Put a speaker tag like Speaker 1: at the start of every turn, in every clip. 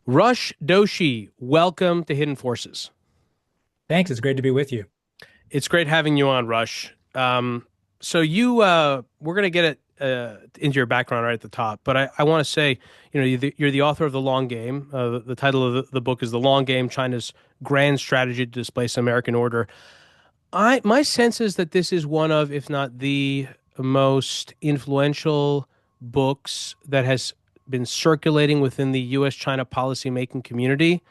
Speaker 1: Rush Doshi, welcome to Hidden Forces.
Speaker 2: Thanks. It's great to be with you.
Speaker 1: It's great having you on, Rush. We're going to get it into your background right at the top, but I want to say, you're the author of The Long Game. The title of the book is The Long Game, China's Grand Strategy to Displace American Order. My sense is that this is one of, if not the most influential books that has been circulating within the U.S. China policymaking community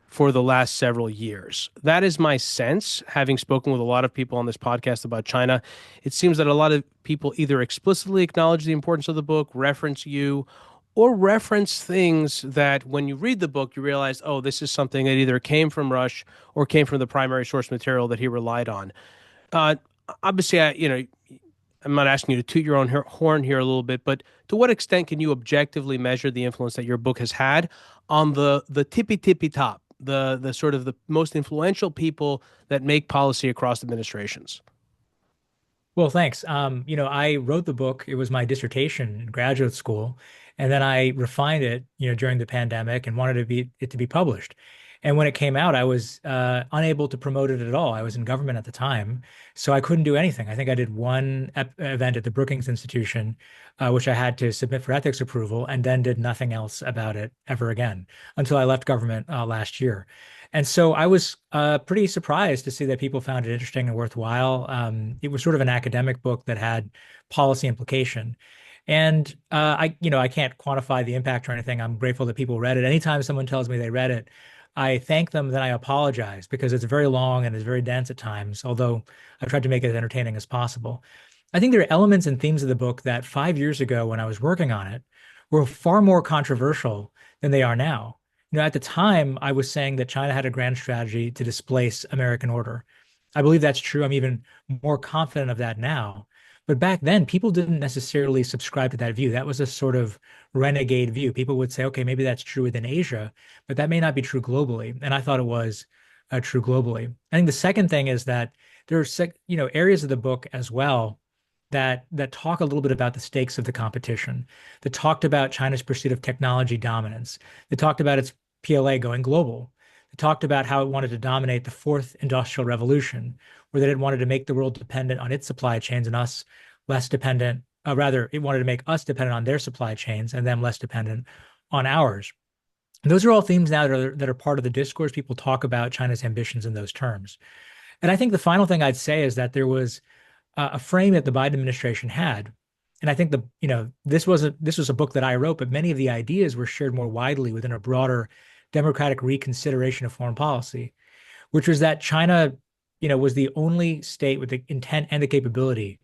Speaker 1: for the last several years. That is my sense, having spoken with a lot of people on this podcast about China. It seems that a lot of people either explicitly acknowledge the importance of the book, reference you, or reference things that when you read the book, you realize, oh, this is something that either came from Rush or came from the primary source material that he relied on. Uh, Obviously, I'm not asking you to toot your own horn here a little bit, but to what extent can you objectively measure the influence that your book has had on the tippy top, the sort of the most influential people that make policy across administrations?
Speaker 2: Well, thanks. I wrote the book. It was my dissertation in graduate school, and then I refined it, during the pandemic and wanted it to be published. And when it came out, I was unable to promote it at all. I was in government at the time, so I couldn't do anything. I think I did one event at the Brookings Institution, which I had to submit for ethics approval, and then did nothing else about it ever again until I left government last year. And so I was pretty surprised to see that people found it interesting and worthwhile. It was sort of an academic book that had policy implication. And I can't quantify the impact or anything. I'm grateful that people read it. Anytime someone tells me they read it, I thank them, then I apologize because it's very long and it's very dense at times, although I tried to make it as entertaining as possible. I think there are elements and themes of the book that 5 years ago, when I was working on it, were far more controversial than they are now. At the time, I was saying that China had a grand strategy to displace American order. I believe that's true. I'm even more confident of that now. But back then, people didn't necessarily subscribe to that view. That was a sort of renegade view. People would say, okay, maybe that's true within Asia, but that may not be true globally. And I thought it was true globally. I think the second thing is that there are, areas of the book as well that talk a little bit about the stakes of the competition, that talked about China's pursuit of technology dominance, that talked about its PLA going global, that talked about how it wanted to dominate the fourth industrial revolution, or that it wanted to make the world dependent on its supply chains and us less dependent. Rather, it wanted to make us dependent on their supply chains and them less dependent on ours. And those are all themes now that are part of the discourse. People talk about China's ambitions in those terms. And I think the final thing I'd say is that there was a frame that the Biden administration had. And I think this was a book that I wrote, but many of the ideas were shared more widely within a broader democratic reconsideration of foreign policy, which was that China, was the only state with the intent and the capability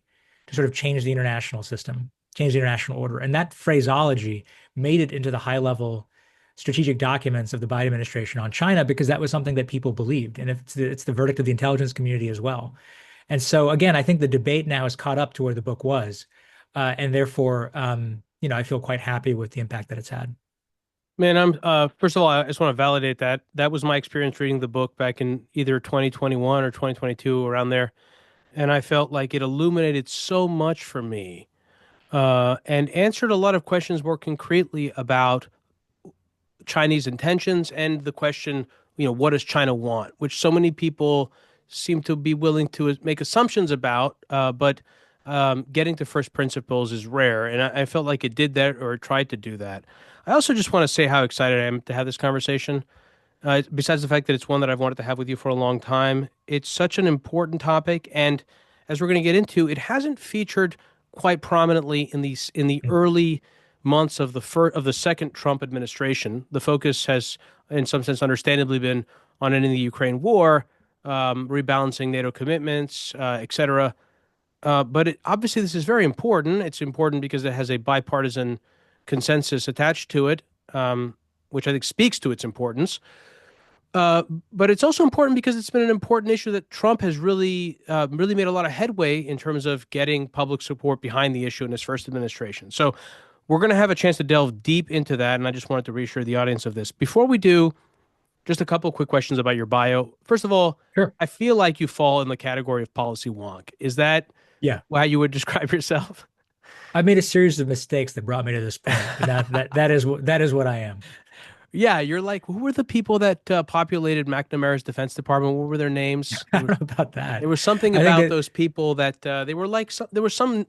Speaker 2: to sort of change the international system, change the international order. And that phraseology made it into the high level strategic documents of the Biden administration on China because that was something that people believed. And it's the verdict of the intelligence community as well. And so, again, I think the debate now has caught up to where the book was. And therefore, I feel quite happy with the impact that it's had.
Speaker 1: Man, first of all, I just want to validate that. That was my experience reading the book back in either 2021 or 2022, around there. And I felt like it illuminated so much for me, and answered a lot of questions more concretely about Chinese intentions and the question, what does China want, which so many people seem to be willing to make assumptions about, but getting to first principles is rare. And I felt like it did that, or it tried to do that. I also just want to say how excited I am to have this conversation. Besides the fact that it's one that I've wanted to have with you for a long time, it's such an important topic. And as we're going to get into, it hasn't featured quite prominently in the early months of the second Trump administration. The focus has, in some sense, understandably been on ending the Ukraine war, rebalancing NATO commitments, etc. Obviously, this is very important. It's important because it has a bipartisan consensus attached to it, which I think speaks to its importance. But it's also important because it's been an important issue that Trump has really made a lot of headway in terms of getting public support behind the issue in his first administration. So we're going to have a chance to delve deep into that, and I just wanted to reassure the audience of this. Before we do, just a couple of quick questions about your bio. First of all,
Speaker 2: Sure.
Speaker 1: I feel like you fall in the category of policy wonk. Is that
Speaker 2: Yeah.
Speaker 1: how you would describe yourself?
Speaker 2: I made a series of mistakes that brought me to this point, but that is what I am.
Speaker 1: Yeah, you're like, who were the people that populated McNamara's Defense Department? What were their names?
Speaker 2: I don't know about that.
Speaker 1: There was something
Speaker 2: I think
Speaker 1: about
Speaker 2: it,
Speaker 1: those people that they were like. There was some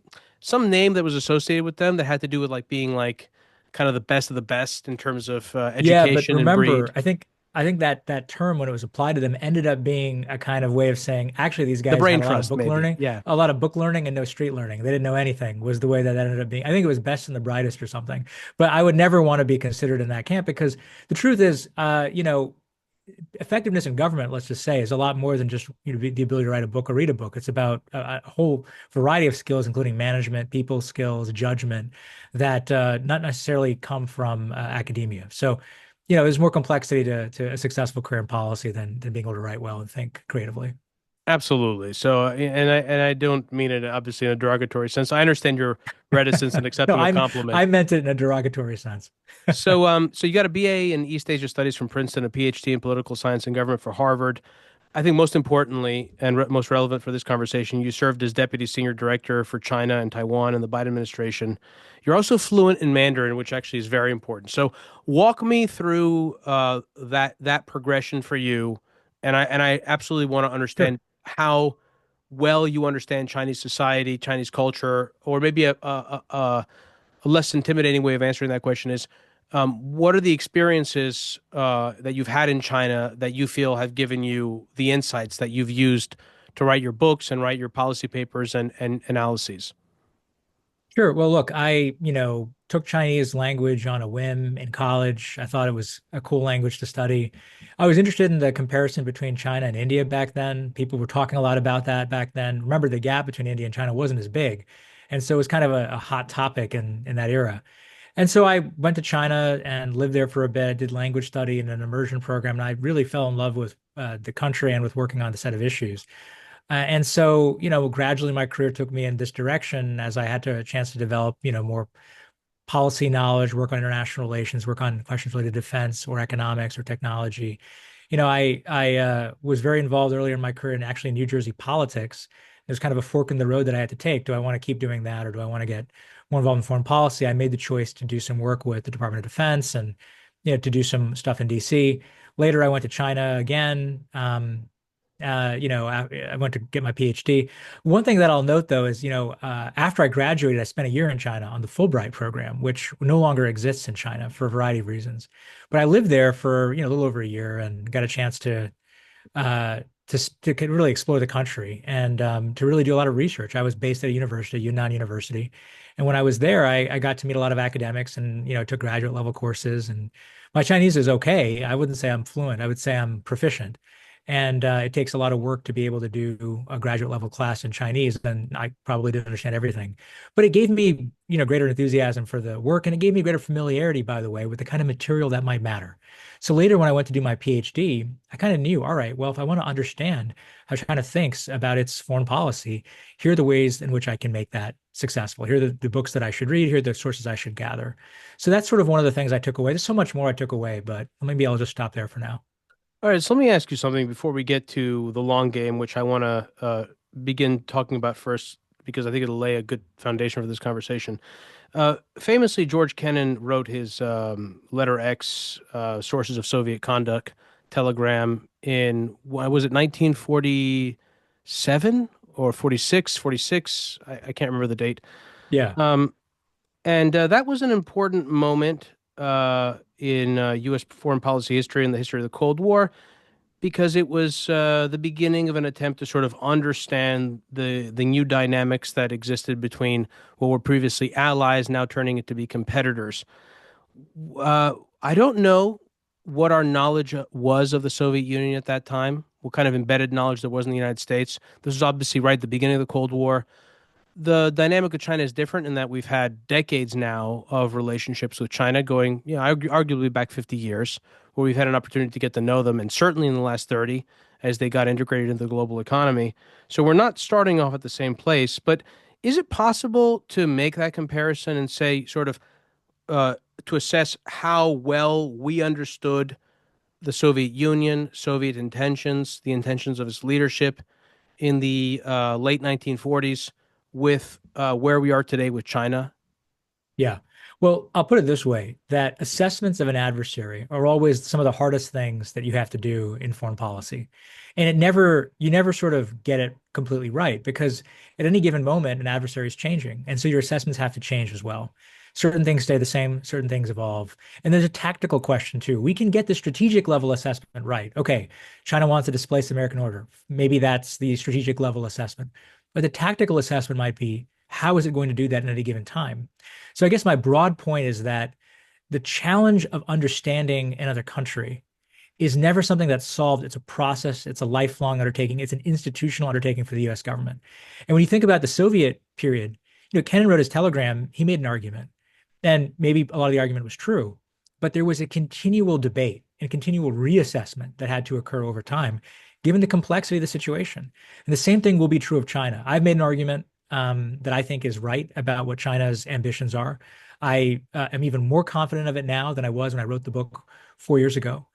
Speaker 1: name that was associated with them that had to do with like being like kind of the best of the best in terms of
Speaker 2: yeah, but
Speaker 1: education and breed.
Speaker 2: remember, I think that that term when it was applied to them ended up being a kind of way of saying actually these
Speaker 1: The
Speaker 2: guys
Speaker 1: brain
Speaker 2: had a lot of
Speaker 1: trust,
Speaker 2: book
Speaker 1: maybe.
Speaker 2: learning,
Speaker 1: Yeah,
Speaker 2: a lot of book learning and no street learning. They didn't know anything was the way that ended up being. I think it was best and the brightest or something. But I would never want to be considered in that camp because the truth is, effectiveness in government, let's just say, is a lot more than just the ability to write a book or read a book. It's about a whole variety of skills, including management, people skills, judgment, that not necessarily come from academia. So, there's more complexity to a successful career in policy than being able to write well and think creatively.
Speaker 1: absolutely. So, and I don't mean it obviously in a derogatory sense. I understand your reticence in
Speaker 2: No,
Speaker 1: accepting a compliment.
Speaker 2: I meant it in a derogatory sense.
Speaker 1: So you got a BA in East Asia Studies from Princeton, a PhD in Political Science and Government for Harvard. I think most importantly and most relevant for this conversation, you served as Deputy Senior Director for China and Taiwan in the Biden administration. You're also fluent in Mandarin, which actually is very important. So walk me through that progression for you, and I absolutely want to
Speaker 2: Sure.
Speaker 1: understand how well you understand Chinese society, Chinese culture, or maybe a less intimidating way of answering that question is what are the experiences that you've had in China that you feel have given you the insights that you've used to write your books and write your policy papers and analyses?
Speaker 2: Sure. Well, look, I, took Chinese language on a whim in college. I thought it was a cool language to study. I was interested in the comparison between China and India back then. People were talking a lot about that back then. Remember, the gap between India and China wasn't as big. And so it was kind of a hot topic in that era. And so I went to China and lived there for a bit. I did language study in an immersion program, and I really fell in love with the country and with working on the set of issues. And so, gradually my career took me in this direction as I had a chance to develop, more policy knowledge, work on international relations, work on questions related to defense or economics or technology. I was very involved earlier in my career in actually New Jersey politics. There's kind of a fork in the road that I had to take. Do I want to keep doing that or do I want to get more involved in foreign policy? I made the choice to do some work with the Department of Defense and to do some stuff in DC. Later, I went to China again. I went to get my PhD. One thing that I'll note though is, after I graduated, I spent a year in China on the Fulbright program, which no longer exists in China for a variety of reasons. But I lived there for, a little over a year and got a chance to really explore the country and to really do a lot of research. I was based at a university, Yunnan University, and when I was there, I got to meet a lot of academics and took graduate level courses. And my Chinese is okay. I wouldn't say I'm fluent. I would say I'm proficient. And it takes a lot of work to be able to do a graduate level class in Chinese, and I probably didn't understand everything. But it gave me, greater enthusiasm for the work, and it gave me greater familiarity, by the way, with the kind of material that might matter. So later, when I went to do my PhD, I kind of knew, all right, well, if I want to understand how China thinks about its foreign policy, here are the ways in which I can make that successful. Here are the books that I should read. Here are the sources I should gather. So that's sort of one of the things I took away. There's so much more I took away, but maybe I'll just stop there for now.
Speaker 1: All right, so let me ask you something before we get to the long game, which I want to begin talking about first because I think it'll lay a good foundation for this conversation. Famously, George Kennan wrote his Letter X, Sources of Soviet Conduct telegram in, was it 1947 or 46, 46? I can't remember the date.
Speaker 2: Yeah.
Speaker 1: Um, and that was an important moment in U.S. foreign policy history and the history of the Cold War because it was the beginning of an attempt to sort of understand the new dynamics that existed between what were previously allies, now turning it to be competitors. I don't know what our knowledge was of the Soviet Union at that time, what kind of embedded knowledge there was in the United States. This was obviously right at the beginning of the Cold War. The dynamic of China is different in that we've had decades now of relationships with China going, arguably back 50 years, where we've had an opportunity to get to know them, and certainly in the last 30 as they got integrated into the global economy. So we're not starting off at the same place, but is it possible to make that comparison and say, sort of, uh, to assess how well we understood the Soviet Union, Soviet intentions, the intentions of its leadership in the late 1940s with where we are today with China?
Speaker 2: Yeah. Well, I'll put it this way, that assessments of an adversary are always some of the hardest things that you have to do in foreign policy. And you never sort of get it completely right because at any given moment, an adversary is changing. And so your assessments have to change as well. Certain things stay the same, certain things evolve. And there's a tactical question too. We can get the strategic level assessment right. Okay, China wants to displace the American order. Maybe that's the strategic level assessment. But the tactical assessment might be, how is it going to do that at any given time? So I guess my broad point is that the challenge of understanding another country is never something that's solved. It's a process, it's a lifelong undertaking, it's an institutional undertaking for the US government. And when you think about the Soviet period, Kennan wrote his telegram, he made an argument. And maybe a lot of the argument was true, but there was a continual debate and continual reassessment that had to occur over time, given the complexity of the situation. And the same thing will be true of China. I've made an argument that I think is right about what China's ambitions are. I am even more confident of it now than I was when I wrote the book 4 years ago.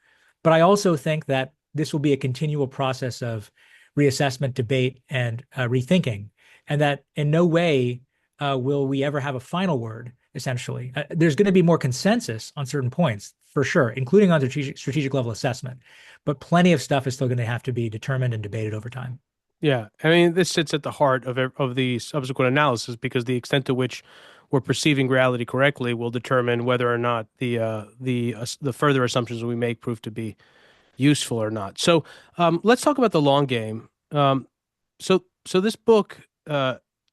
Speaker 2: But I also think that this will be a continual process of reassessment, debate, and rethinking, and that in no way will we ever have a final word, essentially. There's going to be more consensus on certain points, for sure, including on strategic level assessment. But plenty of stuff is still going to have to be determined and debated over time.
Speaker 1: Yeah, I mean, this sits at the heart of the subsequent analysis because the extent to which we're perceiving reality correctly will determine whether or not the further assumptions we make prove to be useful or not. So, let's talk about the long game. So this book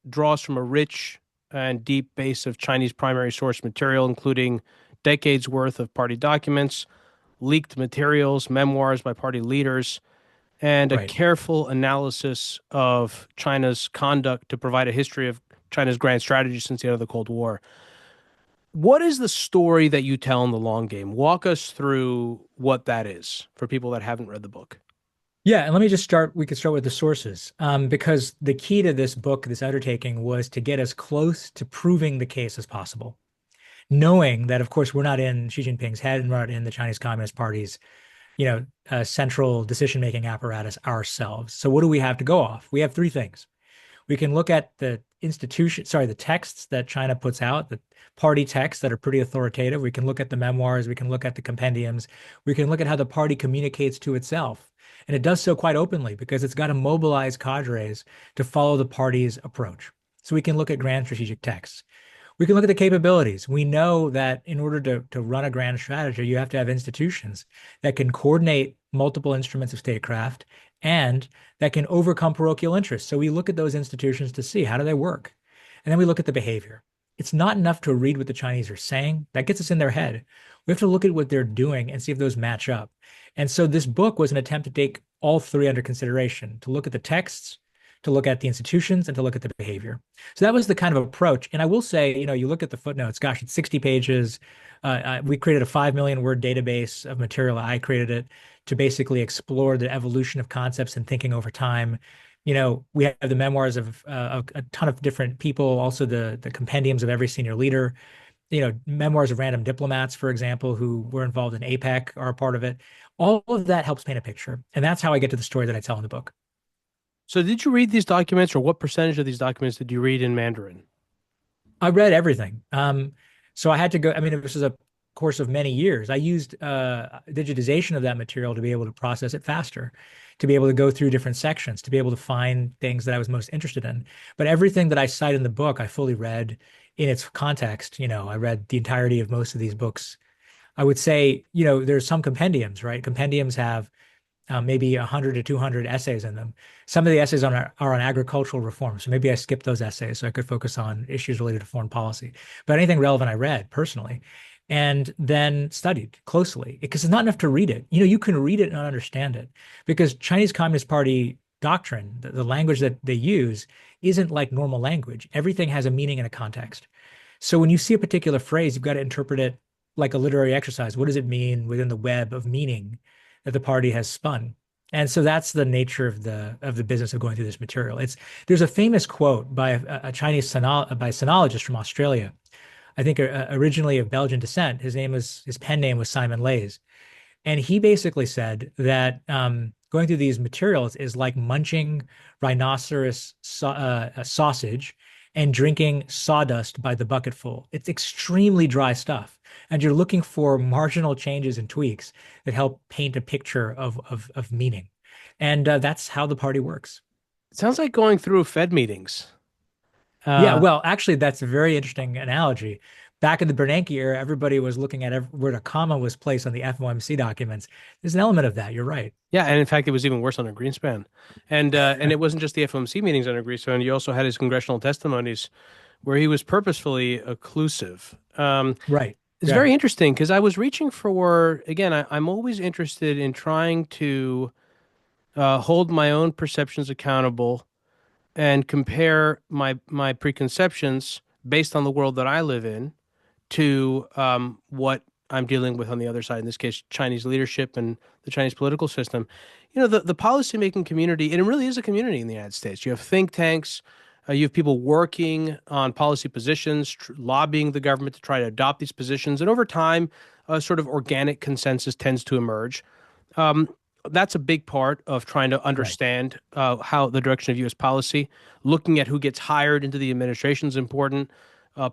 Speaker 1: draws from a rich and deep base of Chinese primary source material, including decades worth of party documents, leaked materials, memoirs by party leaders, and a
Speaker 2: Right.
Speaker 1: careful analysis of China's conduct to provide a history of China's grand strategy since the end of the Cold War. What is the story that you tell in the long game? Walk us through what that is for people that haven't read the book.
Speaker 2: Yeah, and let me just start. We could start with the sources, because the key to this book, this undertaking, was to get as close to proving the case as possible, knowing that, of course, we're not in Xi Jinping's head and we're not in the Chinese Communist Party's, central decision-making apparatus ourselves. So what do we have to go off? We have three things. We can look at the texts that China puts out, the party texts that are pretty authoritative. We can look at the memoirs. We can look at the compendiums. We can look at how the party communicates to itself. And it does so quite openly because it's got to mobilize cadres to follow the party's approach. So we can look at grand strategic texts. We can look at the capabilities. We know that in order to run a grand strategy, you have to have institutions that can coordinate multiple instruments of statecraft and that can overcome parochial interests. So we look at those institutions to see how do they work. And then we look at the behavior. It's not enough to read what the Chinese are saying. That gets us in their head. We have to look at what they're doing and see if those match up. And so this book was an attempt to take all three under consideration, to look at the texts, to look at the institutions, and to look at the behavior. So that was the kind of approach. And I will say, you look at the footnotes, gosh, it's 60 pages. We created a 5 million word database of material. I created it to basically explore the evolution of concepts and thinking over time. We have the memoirs of a ton of different people, also the compendiums of every senior leader, memoirs of random diplomats, for example, who were involved in APEC are a part of it. All of that helps paint a picture. And that's how I get to the story that I tell in the book.
Speaker 1: So, did you read these documents, or what percentage of these documents did you read in Mandarin?
Speaker 2: I read everything. So I had to go. I mean, this was a course of many years. I used digitization of that material to be able to process it faster, to be able to go through different sections, to be able to find things that I was most interested in. But everything that I cite in the book, I fully read in its context. I read the entirety of most of these books. I would say, there's some compendiums, right? Compendiums have maybe 100 to 200 essays in them. Some of the essays are on agricultural reform. So maybe I skipped those essays so I could focus on issues related to foreign policy. But anything relevant I read personally and then studied closely because it's not enough to read it. You can read it and not understand it because Chinese Communist Party doctrine, the language that they use, isn't like normal language. Everything has a meaning and a context. So when you see a particular phrase, you've got to interpret it like a literary exercise. What does it mean within the web of meaning that the party has spun? And so that's the nature of the business of going through this material. There's a famous quote by a Chinese sinologist from Australia, I think originally of Belgian descent. His pen name was Simon Leys, and he basically said that going through these materials is like munching rhinoceros sausage and drinking sawdust by the bucketful. It's extremely dry stuff. And you're looking for marginal changes and tweaks that help paint a picture of meaning. And that's how the party works.
Speaker 1: It sounds like going through Fed meetings.
Speaker 2: Yeah,
Speaker 1: Uh,
Speaker 2: well, actually, that's a very interesting analogy. Back in the Bernanke era, everybody was looking at where a comma was placed on the FOMC documents. There's an element of that. You're right.
Speaker 1: yeah, and in fact, it was even worse under Greenspan, and it wasn't just the FOMC meetings under Greenspan. You also had his congressional testimonies where he was purposefully occlusive.
Speaker 2: Right.
Speaker 1: It's
Speaker 2: Yeah.
Speaker 1: very interesting because I was reaching for, again, I'm always interested in trying to hold my own perceptions accountable and compare my preconceptions based on the world that I live in to what I'm dealing with on the other side. In this case, Chinese leadership and the Chinese political system. You know, the policymaking community, and it really is a community in the United States. You have think tanks, you have people working on policy positions, lobbying the government to try to adopt these positions, and over time, a sort of organic consensus tends to emerge. Um, that's a big part of trying to
Speaker 2: Right.
Speaker 1: understand how the direction of U.S. policy. Looking at who gets hired into the administration is important.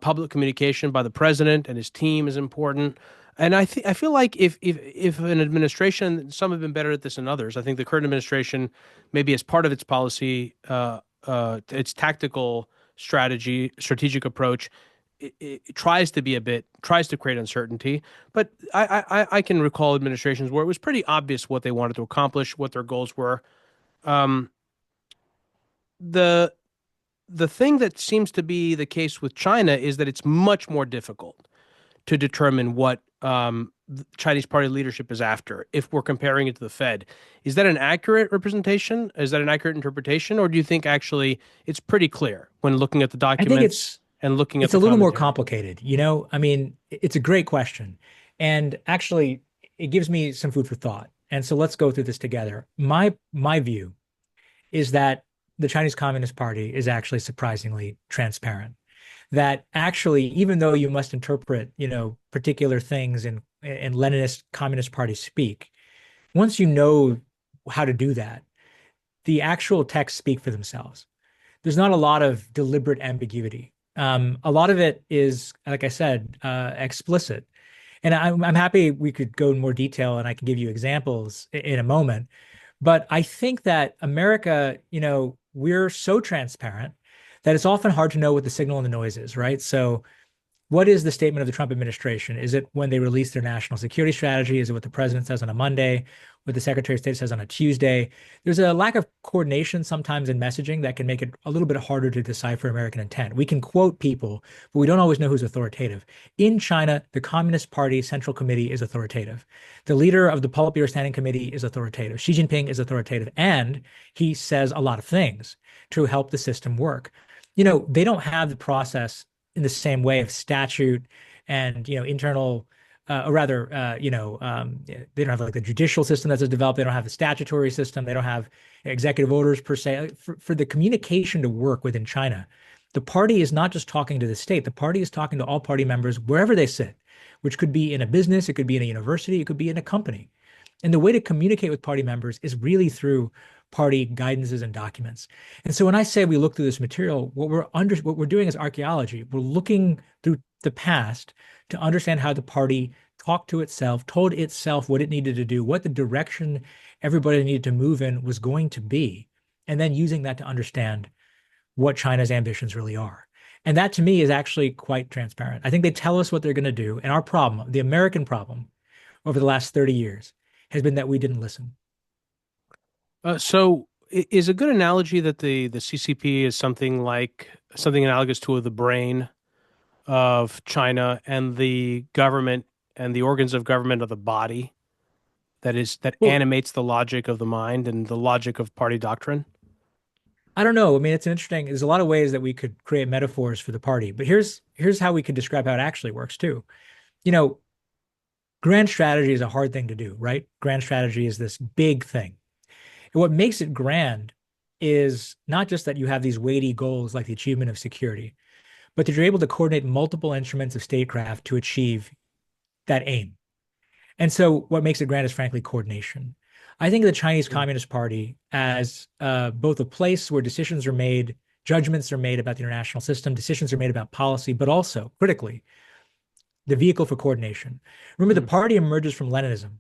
Speaker 1: Public communication by the president and his team is important. And I feel like if an administration, some have been better at this than others. I think the current administration, maybe as part of its policy, its tactical strategic approach, it tries to be a bit tries to create uncertainty. But I can recall administrations where it was pretty obvious what they wanted to accomplish, what their goals were. Um, the the thing that seems to be the case with China is that it's much more difficult to determine what the Chinese party leadership is after if we're comparing it to the Fed. Is that an accurate representation? Is that an accurate interpretation? Or do you think actually it's pretty clear when looking at the
Speaker 2: I think
Speaker 1: documents and looking at
Speaker 2: it's
Speaker 1: the
Speaker 2: a little more
Speaker 1: commentary?
Speaker 2: complicated. I mean, it's a great question. And actually, it gives me some food for thought. And so let's go through this together. My view is that the Chinese Communist Party is actually surprisingly transparent. That actually, even though you must interpret, particular things in Leninist Communist Party speak, once you know how to do that, the actual texts speak for themselves. There's not a lot of deliberate ambiguity. A lot of it is, like I said, explicit. And I'm happy we could go in more detail and I can give you examples in a moment. But I think that America, we're so transparent that it's often hard to know what the signal and the noise is, right? So what is the statement of the Trump administration? Is it when they release their national security strategy? Is it what the president says on a Monday? What the Secretary of State says on a Tuesday? There's a lack of coordination sometimes in messaging that can make it a little bit harder to decipher American intent. We can quote people, but we don't always know who's authoritative. In China, the Communist Party Central Committee is authoritative. The leader of the Politburo Standing Committee is authoritative. Xi Jinping is authoritative, and he says a lot of things to help the system work. They don't have the process in the same way of statute and internal or rather they don't have like the judicial system that's developed. They don't have the statutory system. They don't have executive orders per se. For the communication to work within China, the party is not just talking to the state. The party is talking to all party members wherever they sit, which could be in a business, it could be in a university, it could be in a company. And the way to communicate with party members is really through party guidances and documents. And so when I say we look through this material, what we're doing is archaeology. We're looking through the past to understand how the party talked to itself, told itself what it needed to do, what the direction everybody needed to move in was going to be, and then using that to understand what China's ambitions really are. And that to me is actually quite transparent. I think they tell us what they're going to do. And our problem, the American problem over the last 30 years, has been that we didn't listen.
Speaker 1: Is a good analogy that the CCP is something analogous to the brain of China and the government and the organs of government of the body that
Speaker 2: Well,
Speaker 1: animates the logic of the mind and the logic of party doctrine.
Speaker 2: I don't know. I mean, there's a lot of ways that we could create metaphors for the party, but here's how we could describe how it actually works too. You know, grand strategy is a hard thing to do, right? Grand strategy is this big thing. And what makes it grand is not just that you have these weighty goals like the achievement of security, but that you're able to coordinate multiple instruments of statecraft to achieve that aim. And so what makes it grand is frankly coordination. I think of the Chinese Communist Party as both a place where decisions are made Judgments are made about the international system, decisions are made about policy, but also, critically, the vehicle for coordination. Remember, the
Speaker 1: Mm,
Speaker 2: party emerges from Leninism.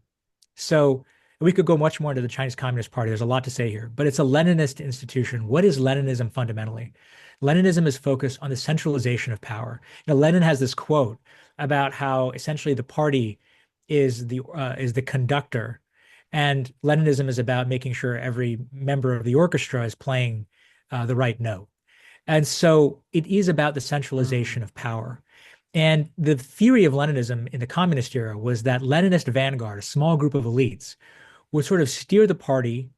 Speaker 2: So we could go much more into the Chinese Communist Party. There's a lot to say here, but it's a Leninist institution. What is Leninism fundamentally? Leninism is focused on the centralization of power. Lenin has this quote about how essentially the party is the conductor, and Leninism is about making sure every member of the orchestra is playing the right note. And so it is about the
Speaker 1: mm,
Speaker 2: centralization of power. And the theory of Leninism in the communist era was that Leninist vanguard, a small group of elites, would sort of steer the party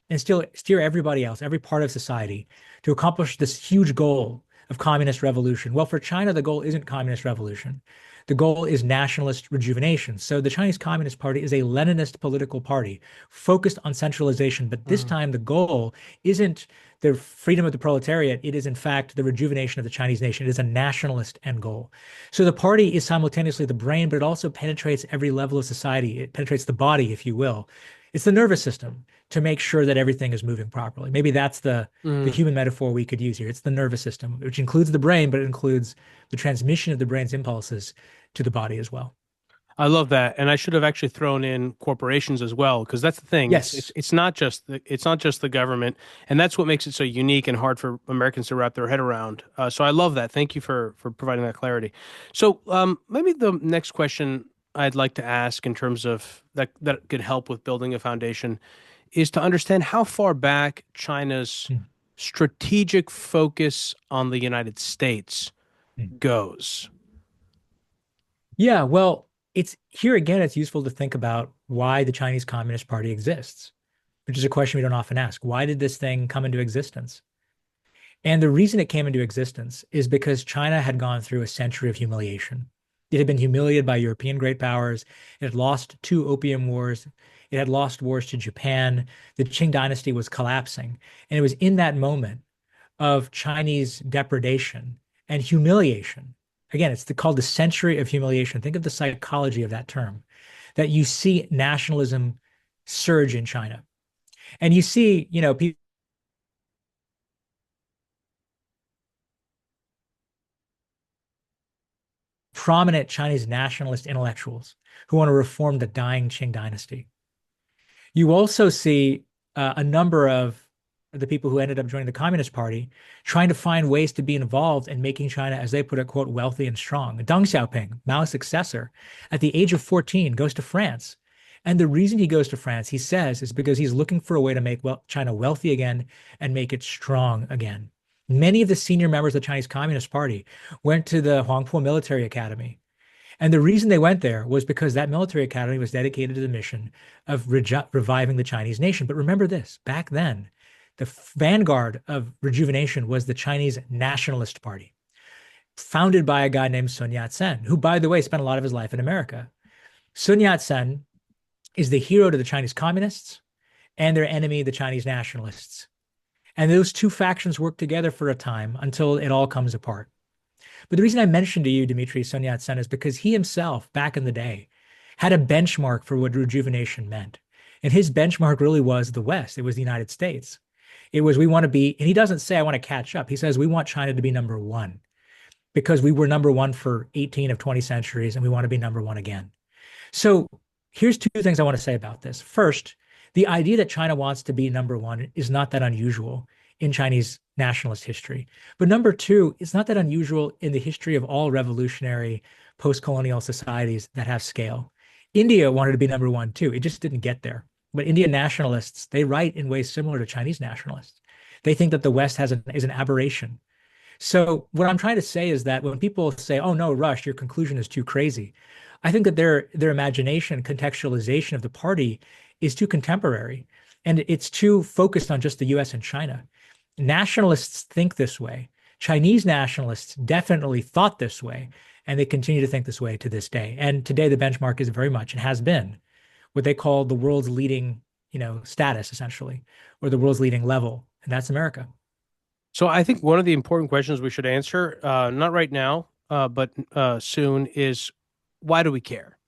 Speaker 2: and still steer everybody else, every part of society, to accomplish this huge goal of communist revolution. Well, for China, the goal isn't communist revolution. The goal is nationalist rejuvenation. So the Chinese Communist Party is a Leninist political party focused on centralization. But this
Speaker 1: mm.
Speaker 2: time, the goal isn't the freedom of the proletariat. It is, in fact, the rejuvenation of the Chinese nation. It is a nationalist end goal. So the party is simultaneously the brain, but it also penetrates every level of society. It penetrates the body, if you will. It's the nervous system to make sure that everything is moving properly. Maybe that's the
Speaker 1: Mm.
Speaker 2: human metaphor we could use here. It's the nervous system, which includes the brain, but it includes the transmission of the brain's impulses to the body as well.
Speaker 1: I love that, and I should have actually thrown in corporations as well, because that's the thing.
Speaker 2: Yes.
Speaker 1: It's not just the government, and that's what makes it so unique and hard for Americans to wrap their head around. So I love that. Thank you for providing that clarity. So maybe the next question I'd like to ask in terms of that could help with building a foundation is to understand how far back China's
Speaker 2: Mm,
Speaker 1: strategic focus on the United States
Speaker 2: mm.
Speaker 1: goes.
Speaker 2: Yeah, well, it's here again, it's useful to think about why the Chinese Communist Party exists, which is a question we don't often ask. Why did this thing come into existence? And the reason it came into existence is because China had gone through a century of humiliation. It had been humiliated by European great powers. It had lost two opium wars. It had lost wars to Japan. The Qing dynasty was collapsing. And it was in that moment of Chinese depredation and humiliation. Again, called the century of humiliation. Think of the psychology of that term, that you see nationalism surge in China. And you see, people prominent Chinese nationalist intellectuals who want to reform the dying Qing dynasty. You also see a number of the people who ended up joining the Communist Party trying to find ways to be involved in making China, as they put it, quote, wealthy and strong. Deng Xiaoping, Mao's successor, at the age of 14, goes to France. And the reason he goes to France, he says, is because he's looking for a way to make China wealthy again and make it strong again. Many of the senior members of the Chinese Communist Party went to the Huangpu Military Academy. And the reason they went there was because that military academy was dedicated to the mission of reviving the Chinese nation. But remember this, back then, the vanguard of rejuvenation was the Chinese Nationalist Party, founded by a guy named Sun Yat-sen, who, by the way, spent a lot of his life in America. Sun Yat-sen is the hero to the Chinese communists and their enemy, the Chinese nationalists. And those two factions work together for a time until it all comes apart. But the reason I mentioned to you, Demetri, Sun Yat-sen, is because he himself, back in the day, had a benchmark for what rejuvenation meant. And his benchmark really was the West. It was the United States. It was, we want to be, and he doesn't say, I want to catch up. He says, we want China to be number one because we were number one for 18 of 20 centuries and we want to be number one again. So here's two things I want to say about this. First, the idea that China wants to be number one is not that unusual in Chinese nationalist history. But number two, it's not that unusual in the history of all revolutionary post-colonial societies that have scale. India wanted to be number one too. It just didn't get there. But Indian nationalists, they write in ways similar to Chinese nationalists. They think that the West is an aberration. So what I'm trying to say is that when people say, "Oh no, Rush, your conclusion is too crazy," I think that their imagination, contextualization of the party is too contemporary, and it's too focused on just the U.S. and China. Nationalists think this way. Chinese nationalists definitely thought this way, and they continue to think this way to this day. And today, the benchmark is very much and has been what they call the world's leading, status essentially, or the world's leading level, and that's America.
Speaker 1: So I think one of the important questions we should answer, not right now, but soon, is why do we care?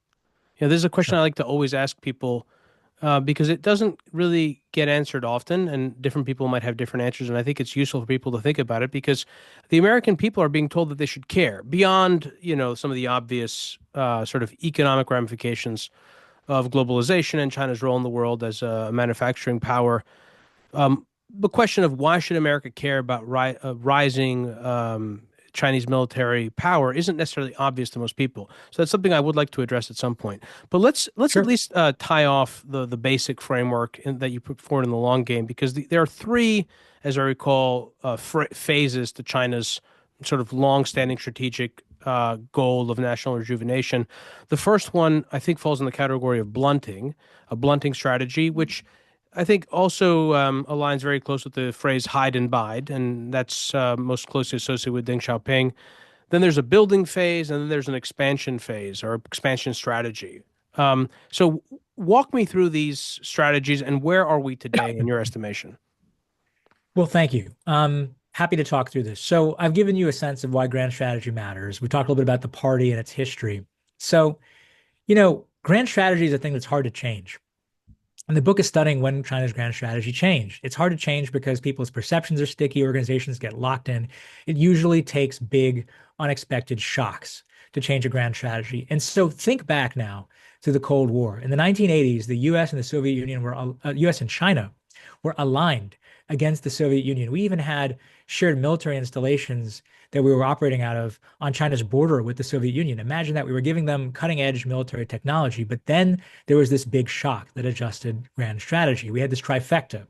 Speaker 1: This is a question I
Speaker 2: Sure.
Speaker 1: like to always ask people because it doesn't really get answered often, and different people might have different answers. And I think it's useful for people to think about it because the American people are being told that they should care beyond, some of the obvious sort of economic ramifications of globalization and China's role in the world as a manufacturing power. The question of why should America care about rising Chinese military power isn't necessarily obvious to most people. So that's something I would like to address at some point. But let's at
Speaker 2: Sure.
Speaker 1: least tie off the basic framework that you put forward in the long game, because there are three, as I recall, phases to China's sort of long-standing strategic goal of national rejuvenation. The first one, I think, falls in the category of blunting, a blunting strategy, which I think also aligns very close with the phrase hide and bide, and that's most closely associated with Deng Xiaoping. Then there's a building phase, and then there's an expansion phase or expansion strategy. So walk me through these strategies and where are we today in your estimation?
Speaker 2: Well, thank you. Happy to talk through this. So I've given you a sense of why grand strategy matters. We talked a little bit about the party and its history. So, grand strategy is a thing that's hard to change. And the book is studying when China's grand strategy changed. It's hard to change because people's perceptions are sticky, organizations get locked in. It usually takes big, unexpected shocks to change a grand strategy. And so think back now to the Cold War. In the 1980s, the US and the Soviet Union US and China were aligned against the Soviet Union. We even had shared military installations that we were operating out of on China's border with the Soviet Union. Imagine that we were giving them cutting edge military technology, but then there was this big shock that adjusted grand strategy. We had this trifecta.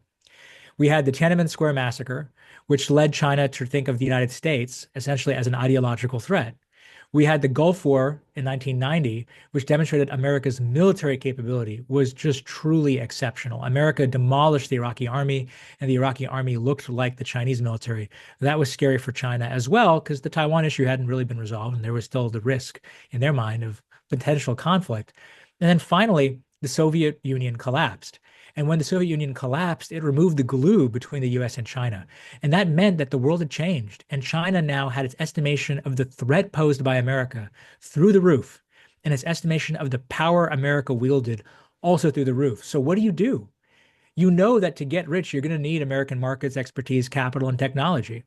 Speaker 2: We had the Tiananmen Square massacre, which led China to think of the United States essentially as an ideological threat. We had the Gulf War in 1990, which demonstrated America's military capability was just truly exceptional. America demolished the Iraqi army, and the Iraqi army looked like the Chinese military. That was scary for China as well, because the Taiwan issue hadn't really been resolved, and there was still the risk in their mind of potential conflict. And then finally, the Soviet Union collapsed. And when the Soviet Union collapsed, it removed the glue between the US and China. And that meant that the world had changed. And China now had its estimation of the threat posed by America through the roof, and its estimation of the power America wielded also through the roof. So what do? You know that to get rich, you're going to need American markets, expertise, capital, and technology.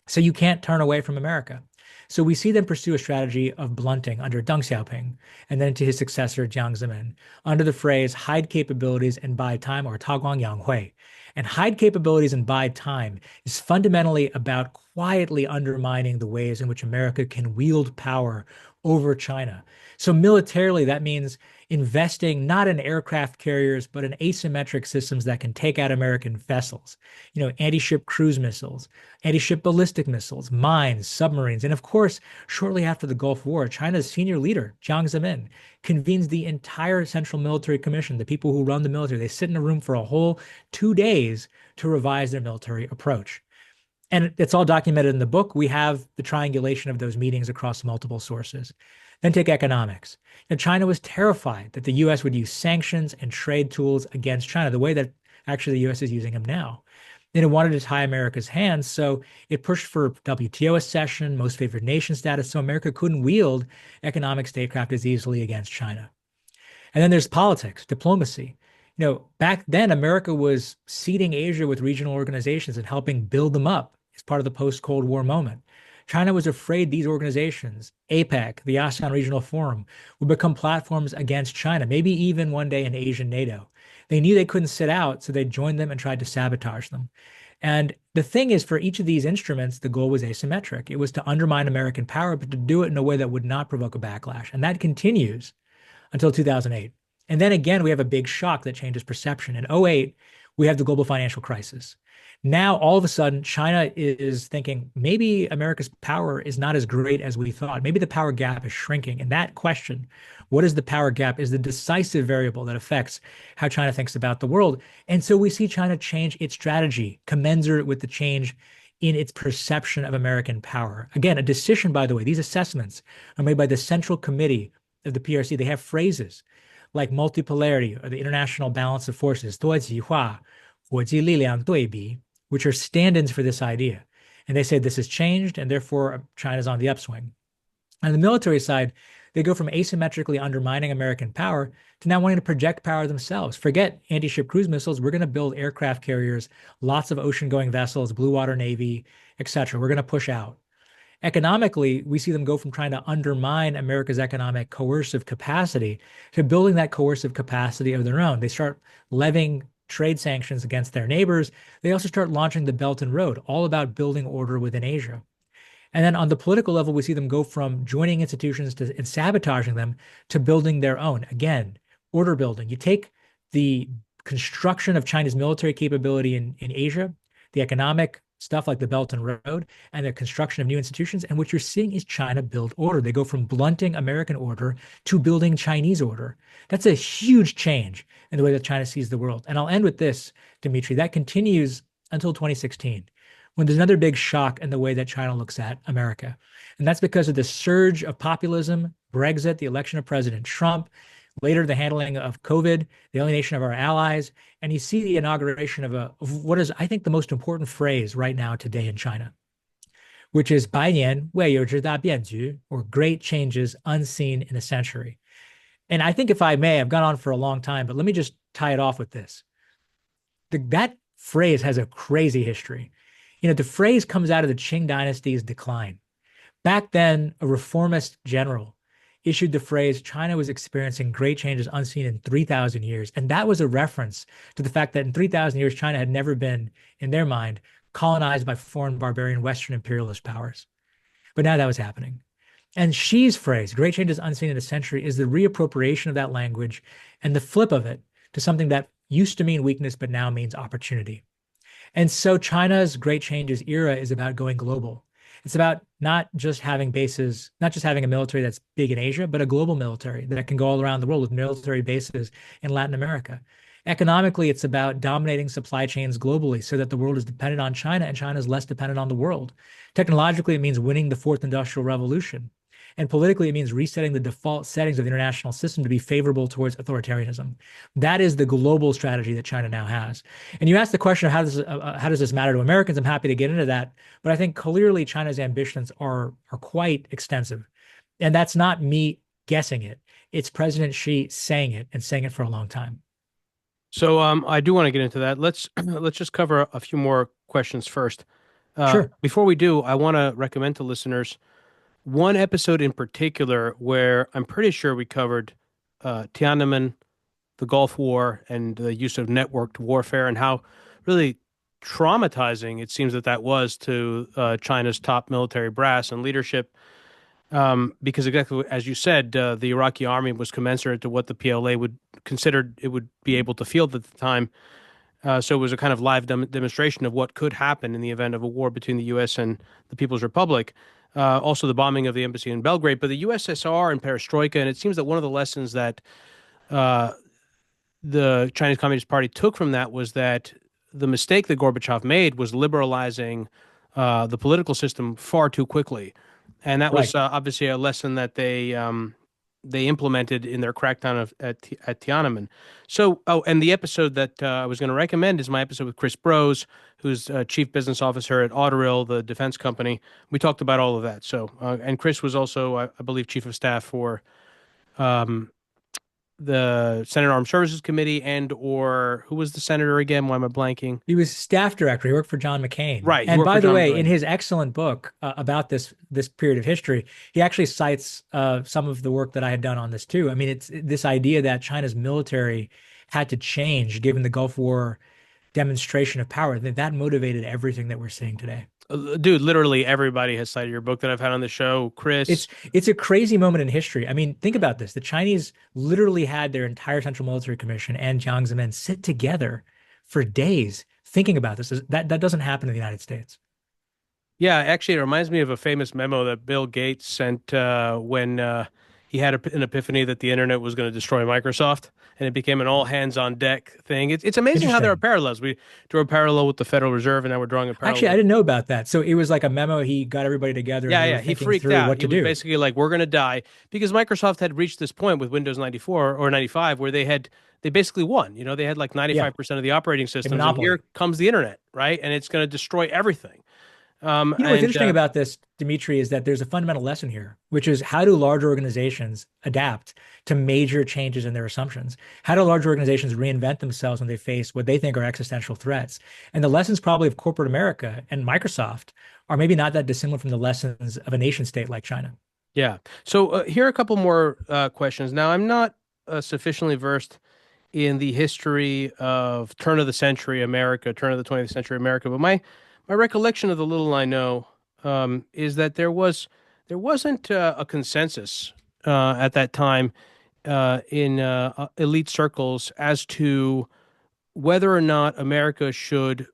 Speaker 2: So you can't turn away from America. So we see them pursue a strategy of blunting under Deng Xiaoping and then to his successor, Jiang Zemin, under the phrase hide capabilities and buy time, or Taguang Yang. And hide capabilities and buy time is fundamentally about quietly undermining the ways in which America can wield power over China. So militarily, that means investing not in aircraft carriers, but in asymmetric systems that can take out American vessels, anti-ship cruise missiles, anti-ship ballistic missiles, mines, submarines. And of course, shortly after the Gulf War, China's senior leader, Jiang Zemin, convenes the entire Central Military Commission, the people who run the military. They sit in a room for a whole 2 days to revise their military approach. And it's all documented in the book. We have the triangulation of those meetings across multiple sources. Then take economics. And China was terrified that the US would use sanctions and trade tools against China, the way that actually the US is using them now. And it wanted to tie America's hands, so it pushed for WTO accession, most favored nation status, so America couldn't wield economic statecraft as easily against China. And then there's politics, diplomacy. Back then, America was seeding Asia with regional organizations and helping build them up as part of the post-Cold War moment. China was afraid these organizations, APEC, the ASEAN Regional Forum, would become platforms against China, maybe even one day an Asian NATO. They knew they couldn't sit out, so they joined them and tried to sabotage them. And the thing is, for each of these instruments, the goal was asymmetric. It was to undermine American power, but to do it in a way that would not provoke a backlash. And that continues until 2008. And then again, we have a big shock that changes perception. In '08, we have the global financial crisis. Now, all of a sudden, China is thinking maybe America's power is not as great as we thought. Maybe the power gap is shrinking. And that question, what is the power gap, is the decisive variable that affects how China thinks about the world. And so we see China change its strategy, commensurate with the change in its perception of American power. Again, a decision, by the way, these assessments are made by the Central Committee of the PRC. They have phrases like multipolarity or the international balance of forces, 多极化, 国际力量对比, which are stand-ins for this idea. And they say this has changed, and therefore China's on the upswing. On the military side, They go from asymmetrically undermining American power to now wanting to project power themselves. Forget anti-ship cruise missiles. We're going to build aircraft carriers, lots of ocean-going vessels, blue water navy, etc. We're going to push out. Economically, we see them go from trying to undermine America's economic coercive capacity to building that coercive capacity of their own. They start levying trade sanctions against their neighbors. They also start launching the Belt and Road, all about building order within Asia. And then on the political level, we see them go from joining institutions to and sabotaging them to building their own. Again, order building. You take the construction of China's military capability in Asia, the economic stuff like the Belt and Road, and the construction of new institutions. And what you're seeing is China build order. They go from blunting American order to building Chinese order. That's a huge change in the way that China sees the world. And I'll end with this, Dimitri. That continues until 2016 when there's another big shock in the way that China looks at America. And that's because of the surge of populism, Brexit, the election of President Trump, later the handling of COVID, the alienation of our allies. And you see the inauguration of what is, I think, the most important phrase right now today in China, which is 百年未有之大变局, or great changes unseen in a century. And I think if I may, I've gone on for a long time, but let me just tie it off with this. That phrase has a crazy history. The phrase comes out of the Qing dynasty's decline. Back then, a reformist general issued the phrase, China was experiencing great changes unseen in 3,000 years. And that was a reference to the fact that in 3,000 years, China had never been, in their mind, colonized by foreign barbarian Western imperialist powers. But now that was happening. And Xi's phrase, great changes unseen in a century, is the reappropriation of that language and the flip of it to something that used to mean weakness, but now means opportunity. And so China's great changes era is about going global. It's about not just having bases, not just having a military that's big in Asia, but a global military that can go all around the world with military bases in Latin America. Economically, it's about dominating supply chains globally so that the world is dependent on China and China is less dependent on the world. Technologically, it means winning the fourth industrial revolution. And politically, it means resetting the default settings of the international system to be favorable towards authoritarianism. That is the global strategy that China now has. And you asked the question of how does this matter to Americans? I'm happy to get into that. But I think clearly China's ambitions are quite extensive. And that's not me guessing it. It's President Xi saying it and saying it for a long time.
Speaker 1: So I do want to get into that. Let's just cover a few more questions first.
Speaker 2: Sure.
Speaker 1: Before we do, I want to recommend to listeners one episode in particular where I'm pretty sure we covered Tiananmen, the Gulf War, and the use of networked warfare, and how really traumatizing it seems that that was to China's top military brass and leadership. Because exactly as you said, the Iraqi army was commensurate to what the PLA would consider it would be able to field at the time. So it was a kind of live demonstration of what could happen in the event of a war between the U.S. and the People's Republic. Also, the bombing of the embassy in Belgrade, but the USSR and perestroika. And it seems that one of the lessons that uh, the Chinese Communist Party took from that was that the mistake that Gorbachev made was liberalizing the political system far too quickly. And that was
Speaker 2: Right.
Speaker 1: obviously a lesson that they implemented in their crackdown at Tiananmen. So, oh, and the episode that I was going to recommend is my episode with Chris Brose, who's chief business officer at Autorill, the defense company. We talked about all of that. So, and Chris was also, I believe, chief of staff for um, the Senate Armed Services Committee, and or who was the senator again? Why am I blanking?
Speaker 2: He was staff director. He worked for John McCain.
Speaker 1: Right, he
Speaker 2: And
Speaker 1: worked for
Speaker 2: by the
Speaker 1: John
Speaker 2: way, in
Speaker 1: McCain.
Speaker 2: his excellent book about this period of history, he actually cites some of the work that I had done on this too. I mean, it's this idea that China's military had to change given the Gulf War demonstration of power, that motivated everything that we're seeing today.
Speaker 1: Dude, literally everybody has cited your book that I've had on the show.
Speaker 2: It's
Speaker 1: Chris,
Speaker 2: it's a crazy moment in history. I mean, think about this. The Chinese literally had their entire Central Military Commission and Jiang Zemin sit together for days thinking about this. That doesn't happen in the United States.
Speaker 1: yeah, actually, it reminds me of a famous memo that Bill Gates sent when he had an epiphany that the internet was going to destroy Microsoft, and it became an all hands on deck thing. It's amazing how there are
Speaker 2: Interesting.
Speaker 1: parallels. We drew a parallel with the Federal Reserve, and now we're drawing a parallel
Speaker 2: Actually, I
Speaker 1: with.
Speaker 2: didn't know about that. So it was like a memo. He got everybody together and
Speaker 1: Yeah,
Speaker 2: they were
Speaker 1: yeah, he
Speaker 2: thinking
Speaker 1: freaked
Speaker 2: through
Speaker 1: out.
Speaker 2: what
Speaker 1: He
Speaker 2: to
Speaker 1: was
Speaker 2: do.
Speaker 1: basically like, "We're going to die," because Microsoft had reached this point with Windows 94 or 95 where they basically won. You know, they had like
Speaker 2: Yeah,
Speaker 1: 95% of the operating
Speaker 2: a
Speaker 1: systems, and here
Speaker 2: monopoly.
Speaker 1: comes the internet, right? And it's going to destroy everything.
Speaker 2: You know, what's
Speaker 1: And
Speaker 2: interesting about this, Dimitri, is that there's a fundamental lesson here, which is how do large organizations adapt to major changes in their assumptions? How do large organizations reinvent themselves when they face what they think are existential threats? And the lessons probably of corporate America and Microsoft are maybe not that dissimilar from the lessons of a nation state like China.
Speaker 1: yeah, so here are a couple more questions. Now, I'm not sufficiently versed in the history of turn of the century America, turn of the 20th century America. But my recollection of the little I know is that there wasn't a consensus at that time in elite circles as to whether or not America should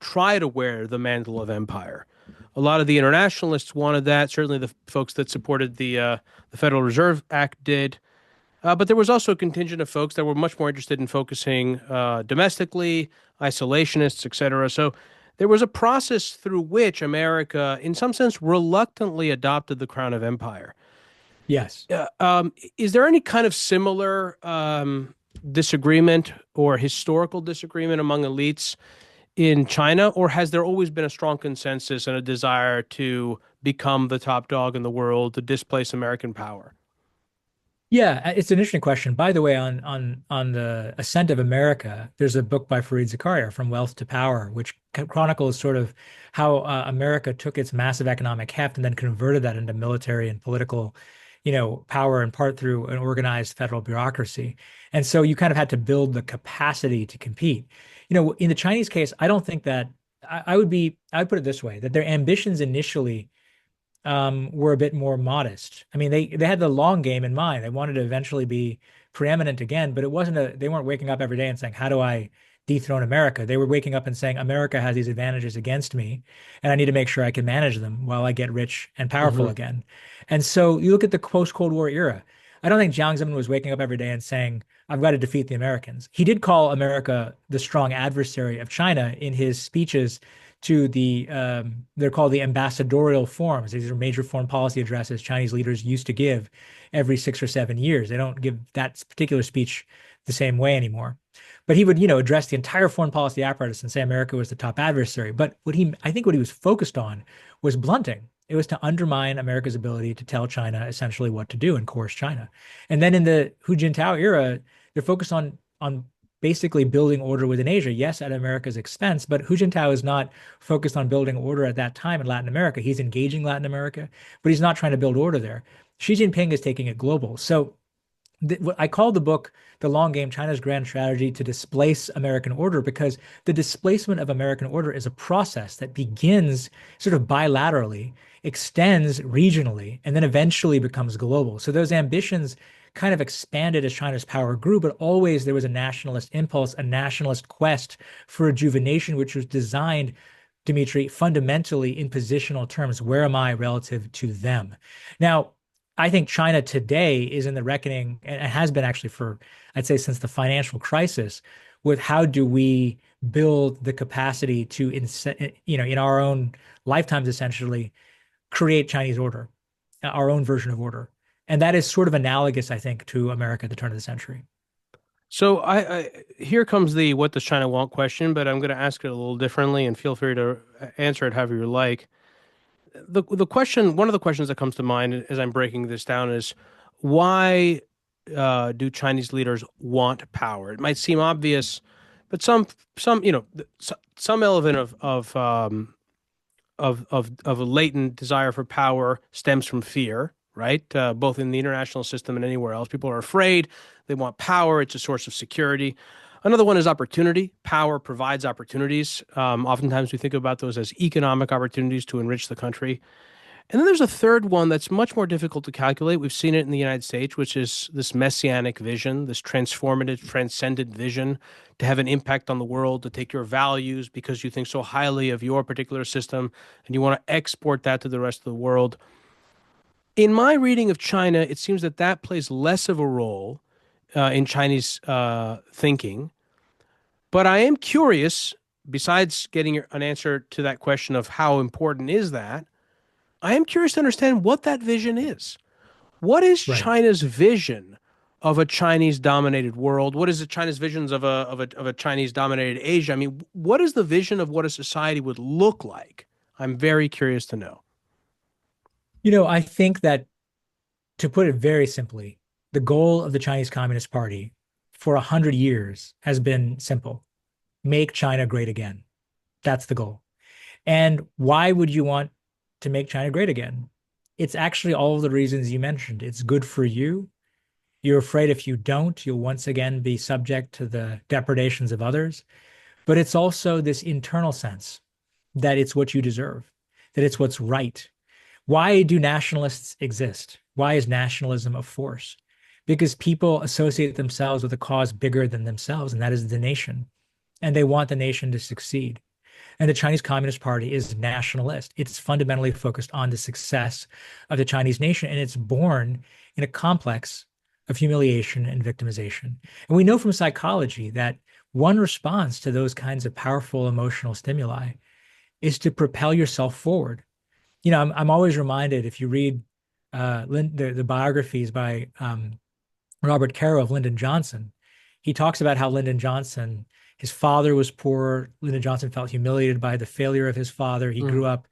Speaker 1: try to wear the mantle of empire. A lot of the internationalists wanted that. Certainly, the folks that supported the Federal Reserve Act did. But there was also a contingent of folks that were much more interested in focusing domestically, isolationists, et cetera. So there was a process through which America, in some sense, reluctantly adopted the crown of empire.
Speaker 2: Yes.
Speaker 1: Is there any kind of similar disagreement or historical disagreement among elites in China, or has there always been a strong consensus and a desire to become the top dog in the world, to displace American power?
Speaker 2: Yeah, it's an interesting question. By the way, on the ascent of America, there's a book by Fareed Zakaria, From Wealth to Power, which chronicles sort of how America took its massive economic heft and then converted that into military and political, power in part through an organized federal bureaucracy. And so you kind of had to build the capacity to compete. In the Chinese case, I don't think that I would put it this way, that their ambitions initially were a bit more modest. I mean, they had the long game in mind. They wanted to eventually be preeminent again, but they weren't waking up every day and saying, how do I dethrone America? They were waking up and saying, America has these advantages against me, and I need to make sure I can manage them while I get rich and powerful
Speaker 1: Hmm.
Speaker 2: again. And so you look at the post-Cold War era. I don't think Jiang Zemin was waking up every day and saying, I've got to defeat the Americans. He did call America the strong adversary of China in his speeches to they're called the ambassadorial forums. These are major foreign policy addresses Chinese leaders used to give every 6 or 7 years. They don't give that particular speech the same way anymore. But he would, address the entire foreign policy apparatus and say America was the top adversary. But I think what he was focused on was blunting. It was to undermine America's ability to tell China essentially what to do and coerce China. And then in the Hu Jintao era, they're focused on basically building order within Asia, yes, at America's expense, but Hu Jintao is not focused on building order at that time in Latin America. He's engaging Latin America, but he's not trying to build order there. Xi Jinping is taking it global. So I call the book The Long Game, China's Grand Strategy to Displace American Order, because the displacement of American order is a process that begins sort of bilaterally, extends regionally, and then eventually becomes global. So those ambitions kind of expanded as China's power grew, but always there was a nationalist impulse, a nationalist quest for rejuvenation, which was designed, Dimitri, fundamentally in positional terms. Where am I relative to them? Now, I think China today is in the reckoning, and has been actually for, I'd say, since the financial crisis, with how do we build the capacity to, in our own lifetimes, essentially, create Chinese order, our own version of order. And that is sort of analogous, I think, to America at the turn of the century.
Speaker 1: So here comes the what does China want question, but I'm going to ask it a little differently, and feel free to answer it however you like. The question, one of the questions that comes to mind as I'm breaking this down is why do Chinese leaders want power? It might seem obvious, but some some element of a latent desire for power stems from fear, right? Both in the international system and anywhere else. People are afraid. They want power. It's a source of security. Another one is opportunity. Power provides opportunities. Oftentimes we think about those as economic opportunities to enrich the country. And then there's a third one that's much more difficult to calculate. We've seen it in the United States, which is this messianic vision, this transformative, transcendent vision to have an impact on the world, to take your values because you think so highly of your particular system and you want to export that to the rest of the world. In my reading of China, it seems that that plays less of a role in Chinese thinking. But I am curious, besides getting an answer to that question of how important is that, I am curious to understand what that vision is. What is
Speaker 2: Right.
Speaker 1: China's vision of a Chinese dominated world? What is the China's visions of a Chinese dominated Asia? I mean, what is the vision of what a society would look like? I'm very curious to know.
Speaker 2: I think that to put it very simply, the goal of the Chinese Communist Party for 100 years has been simple: make China great again. That's the goal. And why would you want to make China great again? It's actually all of the reasons you mentioned. It's good for you. You're afraid if you don't, you'll once again be subject to the depredations of others. But it's also this internal sense that it's what you deserve, that it's what's right. Why do nationalists exist? Why is nationalism a force? Because people associate themselves with a cause bigger than themselves, and that is the nation. And they want the nation to succeed. And the Chinese Communist Party is nationalist. It's fundamentally focused on the success of the Chinese nation, and it's born in a complex of humiliation and victimization. And we know from psychology that one response to those kinds of powerful emotional stimuli is to propel yourself forward. I'm always reminded, if you read the biographies by Robert Caro of Lyndon Johnson, he talks about how Lyndon Johnson, his father was poor. Lyndon Johnson felt humiliated by the failure of his father. He grew
Speaker 1: Mhm.
Speaker 2: up,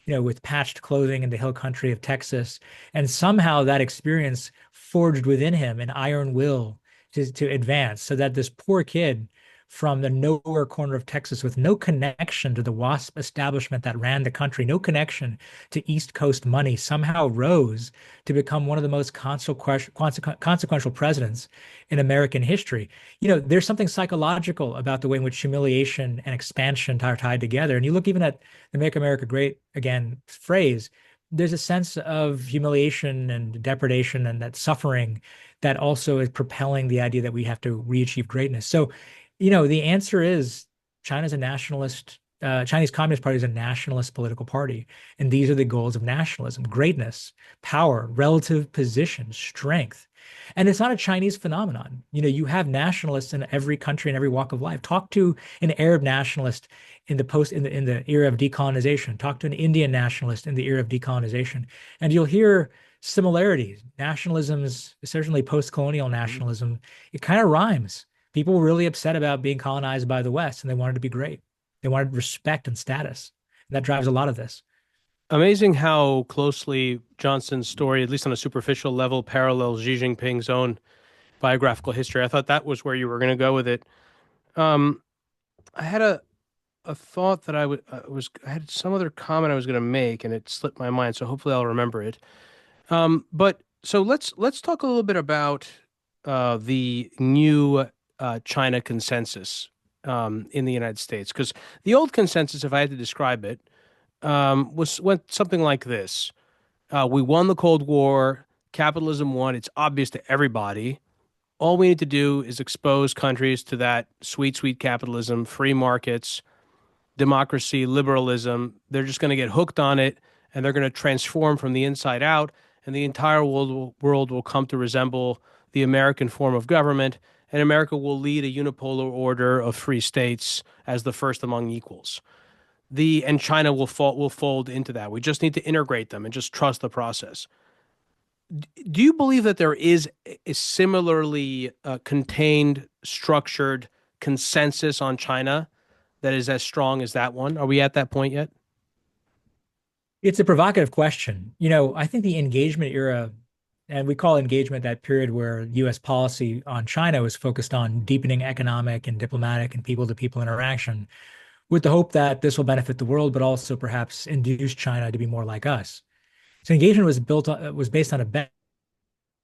Speaker 2: with patched clothing in the hill country of Texas. And somehow that experience forged within him an iron will to advance, so that this poor kid from the nowhere corner of Texas with no connection to the WASP establishment that ran the country, no connection to East Coast money, somehow rose to become one of the most consequential presidents in American history. There's something psychological about the way in which humiliation and expansion are tied together. And you look even at the Make America Great Again phrase, there's a sense of humiliation and depredation and that suffering that also is propelling the idea that we have to re-achieve greatness. So, the answer is China's a nationalist. Chinese Communist Party is a nationalist political party, and these are the goals of nationalism: greatness, power, relative position, strength. And it's not a Chinese phenomenon. You have nationalists in every country and every walk of life. Talk to an Arab nationalist in the era of decolonization. Talk to an Indian nationalist in the era of decolonization, and you'll hear similarities. Nationalisms, certainly post-colonial nationalism, it kind of rhymes. People were really upset about being colonized by the West, and they wanted to be great. They wanted respect and status. And that drives a lot of this.
Speaker 1: Amazing how closely Johnson's story, at least on a superficial level, parallels Xi Jinping's own biographical history. I thought that was where you were going to go with it. Um, I had a thought that I had some other comment I was going to make, and it slipped my mind. So hopefully I'll remember it. But so let's talk a little bit about the new China consensus in the United States, because the old consensus, if I had to describe it, went something like this: we won the Cold War, capitalism won. It's obvious to everybody. All we need to do is expose countries to that sweet, sweet capitalism, free markets, democracy, liberalism. They're just going to get hooked on it, and they're going to transform from the inside out, and the entire world will come to resemble the American form of government, and America will lead a unipolar order of free states as the first among equals. And China will fold into that. We just need to integrate them and just trust the process. Do you believe that there is a similarly contained, structured consensus on China that is as strong as that one? Are we at that point yet?
Speaker 2: It's a provocative question. I think the engagement era, and we call engagement that period where U.S. policy on China was focused on deepening economic and diplomatic and people-to-people interaction, with the hope that this will benefit the world, but also perhaps induce China to be more like us. So engagement was based on a bet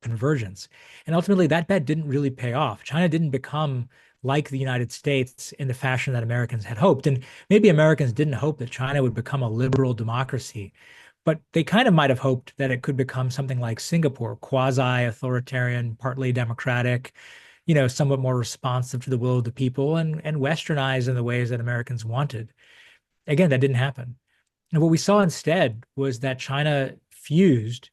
Speaker 2: convergence. And ultimately, that bet didn't really pay off. China didn't become like the United States in the fashion that Americans had hoped. And maybe Americans didn't hope that China would become a liberal democracy, but they kind of might have hoped that it could become something like Singapore, quasi-authoritarian, partly democratic, somewhat more responsive to the will of the people and westernized in the ways that Americans wanted. Again, that didn't happen. And what we saw instead was that China fused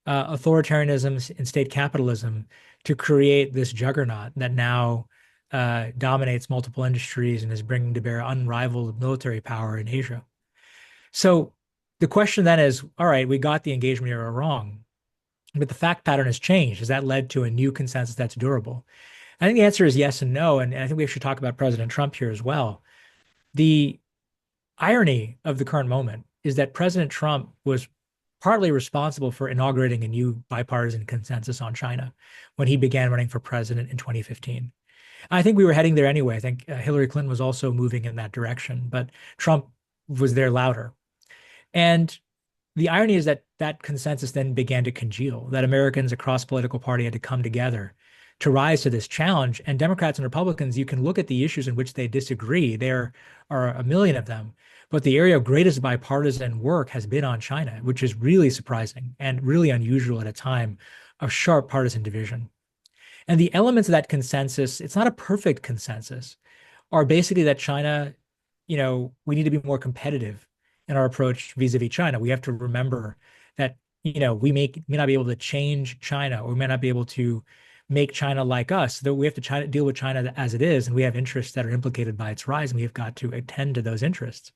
Speaker 2: authoritarianism and state capitalism to create this juggernaut that now dominates multiple industries and is bringing to bear unrivaled military power in Asia. So the question then is, all right, we got the engagement era wrong, but the fact pattern has changed. Has that led to a new consensus that's durable? I think the answer is yes and no. And I think we should talk about President Trump here as well. The irony of the current moment is that President Trump was partly responsible for inaugurating a new bipartisan consensus on China when he began running for president in 2015. I think we were heading there anyway. I think Hillary Clinton was also moving in that direction, but Trump was there louder. And the irony is that that consensus then began to congeal, that Americans across political party had to come together to rise to this challenge. And Democrats and Republicans, you can look at the issues in which they disagree. There are a million of them. But the area of greatest bipartisan work has been on China, which is really surprising and really unusual at a time of sharp partisan division. And the elements of that consensus, it's not a perfect consensus, are basically that China, we need to be more competitive in our approach vis-a-vis China. We have to remember that, may not be able to change China, or we may not be able to make China like us, though we have to deal with China as it is, and we have interests that are implicated by its rise, and we have got to attend to those interests.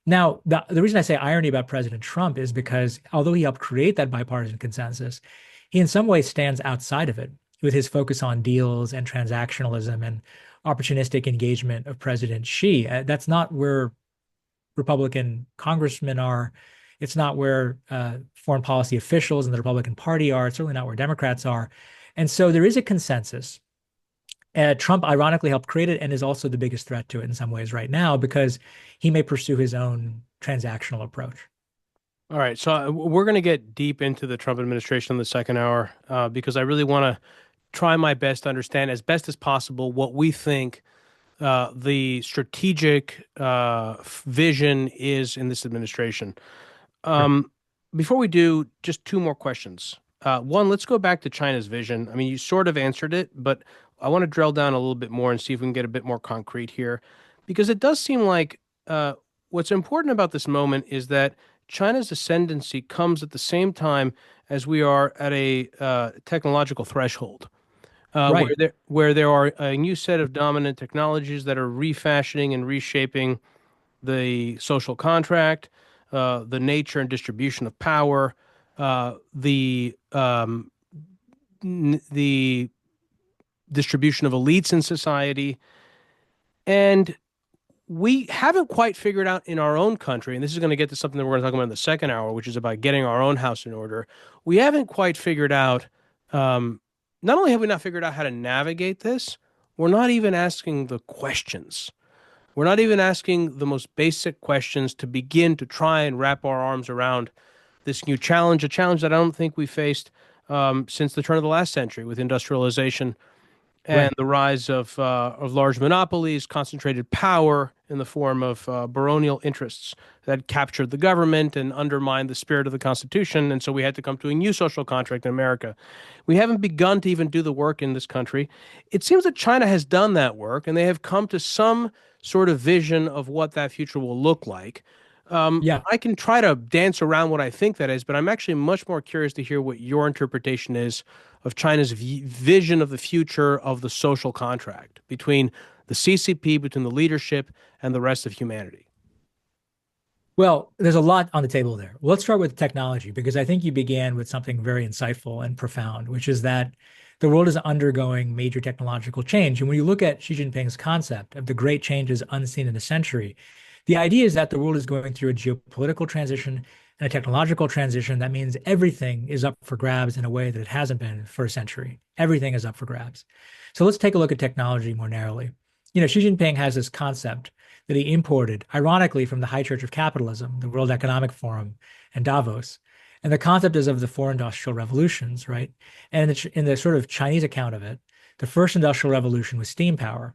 Speaker 2: Now, the reason I say irony about President Trump is because although he helped create that bipartisan consensus, he in some ways stands outside of it with his focus on deals and transactionalism and opportunistic engagement of President Xi. That's not where Republican congressmen are. It's not where foreign policy officials in the Republican Party are. It's certainly not where Democrats are. And so there is a consensus. Trump ironically helped create it and is also the biggest threat to it in some ways right now because he may pursue his own transactional approach.
Speaker 1: All right, so we're going to get deep into the Trump administration in the second hour because I really want to try my best to understand as best as possible what we think the strategic vision is in this administration.
Speaker 2: Sure.
Speaker 1: Before we do, just two more questions. One, let's go back to China's vision. I mean, you sort of answered it, but I want to drill down a little bit more and see if we can get a bit more concrete here, because it does seem like what's important about this moment is that China's ascendancy comes at the same time as we are at a technological threshold,
Speaker 2: Right.
Speaker 1: where there are a new set of dominant technologies that are refashioning and reshaping the social contract, the nature and distribution of power, the distribution of elites in society, and we haven't quite figured out in our own country, and this is going to get to something that we're going to talk about in the second hour, which is about getting our own house in order. We haven't quite figured out, not only have we not figured out how to navigate this, we're not even asking the questions. We're not even asking the most basic questions to begin to try and wrap our arms around this new challenge, a challenge that I don't think we faced since the turn of the last century with industrialization and
Speaker 2: Right.
Speaker 1: the rise of large monopolies, concentrated power in the form of baronial interests that captured the government and undermined the spirit of the Constitution. And so we had to come to a new social contract in America. We haven't begun to even do the work in this country. It seems that China has done that work, and they have come to some sort of vision of what that future will look like.
Speaker 2: Yeah.
Speaker 1: I can try to dance around what I think that is, but I'm actually much more curious to hear what your interpretation is of China's vision of the future of the social contract between the CCP, between the leadership, and the rest of humanity.
Speaker 2: Well, there's a lot on the table there. Let's start with technology, because I think you began with something very insightful and profound, which is that the world is undergoing major technological change. And when you look at Xi Jinping's concept of the great changes unseen in a century, the idea is that the world is going through a geopolitical transition and a technological transition. That means everything is up for grabs in a way that it hasn't been for a century. Everything is up for grabs. So let's take a look at technology more narrowly. Xi Jinping has this concept that he imported, ironically, from the High Church of Capitalism, the World Economic Forum, and Davos. And the concept is of the four industrial revolutions, right? And in the sort of Chinese account of it, the first industrial revolution was steam power,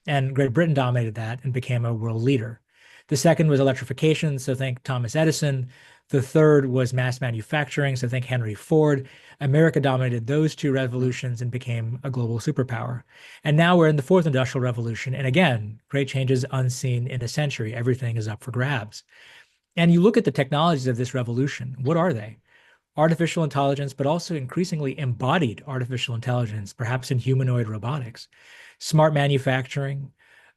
Speaker 2: and Great Britain dominated that and became a world leader. The second was electrification, so think Thomas Edison. The third was mass manufacturing, so think Henry Ford. America dominated those two revolutions and became a global superpower. And now we're in the fourth industrial revolution. And again, great changes unseen in a century. Everything is up for grabs. And you look at the technologies of this revolution. What are they? Artificial intelligence, but also increasingly embodied artificial intelligence, perhaps in humanoid robotics, smart manufacturing,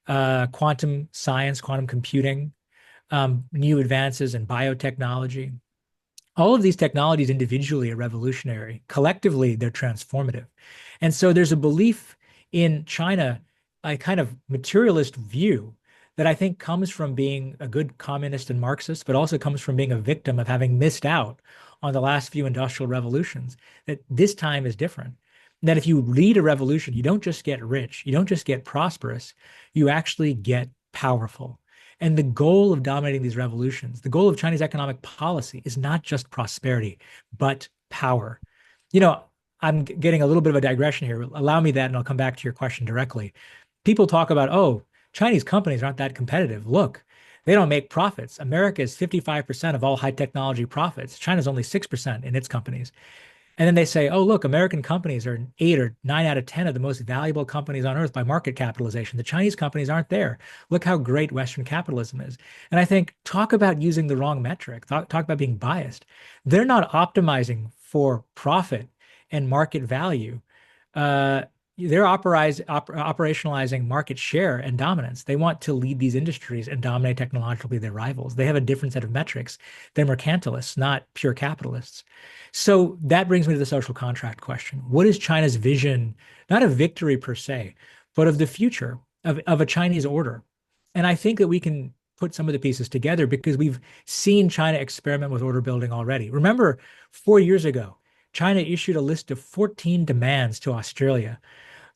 Speaker 2: quantum science, quantum computing, new advances in biotechnology. All of these technologies individually are revolutionary. Collectively, they're transformative. And so there's a belief in China, a kind of materialist view that I think comes from being a good communist and Marxist, but also comes from being a victim of having missed out on the last few industrial revolutions, that this time is different. That if you lead a revolution, you don't just get rich, you don't just get prosperous, you actually get powerful. And the goal of dominating these revolutions, the goal of Chinese economic policy is not just prosperity, but power. You know, I'm getting a little bit of a digression here. Allow me that, and I'll come back to your question directly. People talk about, oh, Chinese companies aren't that competitive. Look, they don't make profits. America is 55% of all high technology profits. China's only 6% in its companies. And then they say, oh, look, American companies are 8 or 9 out of 10 of the most valuable companies on earth by market capitalization. The Chinese companies aren't there. Look how great Western capitalism is. And I think, talk about using the wrong metric, talk about being biased. They're not optimizing for profit and market value. Uh, they're operationalizing market share and dominance. They want to lead these industries and dominate technologically their rivals. They have a different set of metrics. They're mercantilists, not pure capitalists. So that brings me to the social contract question. What is China's vision, not of victory per se, but of the future of a Chinese order? And I think that we can put some of the pieces together because we've seen China experiment with order building already. Remember, 4 years ago, China issued a list of 14 demands to Australia